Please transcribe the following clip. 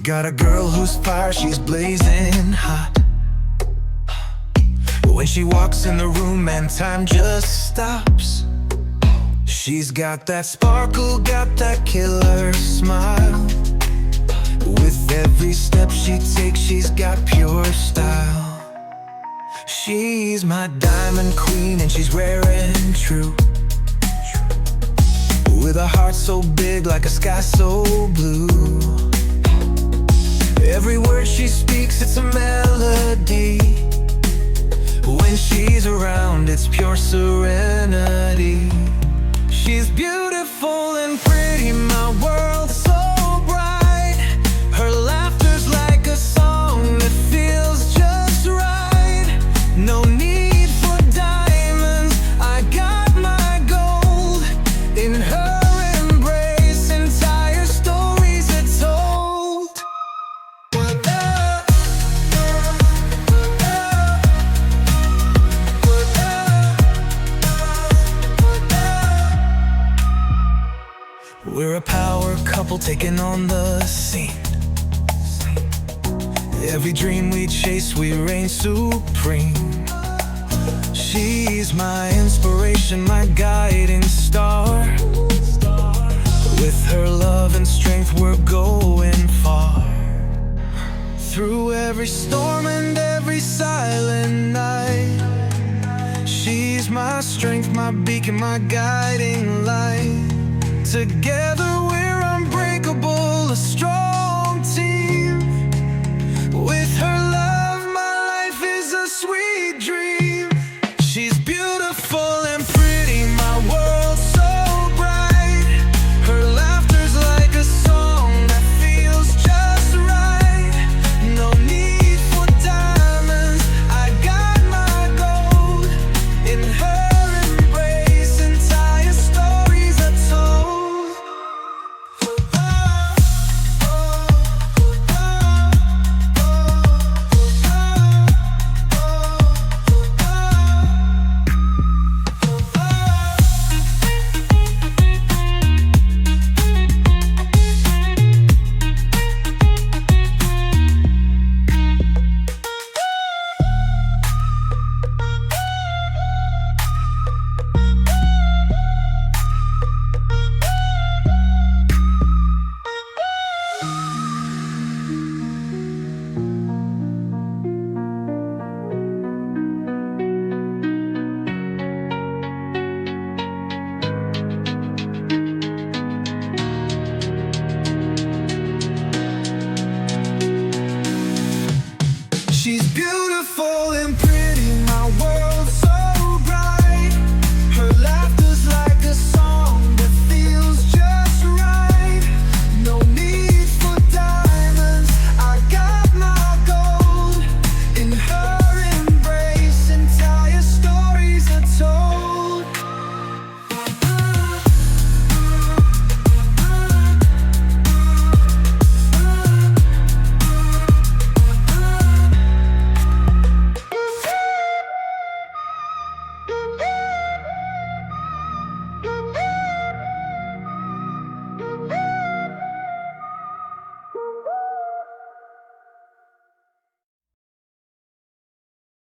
Got a girl whose fire, she's blazing hot. When she walks in the room and time just stops. She's got that sparkle, got that killer smile. With every step she takes, she's got pure style. She's my diamond queen and she's rare and true. With a heart so big like a sky so blue. Every word she speaks, it's a melody. When she's around, it's pure serenity. She's beautiful and pretty, my world so bright. Her laughter's like a song that feels just right. No need for diamonds, I got my gold. In her embrace, entire stories are told. We're a power couple taking on the scene. Every dream we chase, we reign supreme. She's my inspiration, my guiding star. With her love and strength, we're going far. Through every storm and every silent night, she's my strength, my beacon, my guiding light. Together we're unbreakable, a strong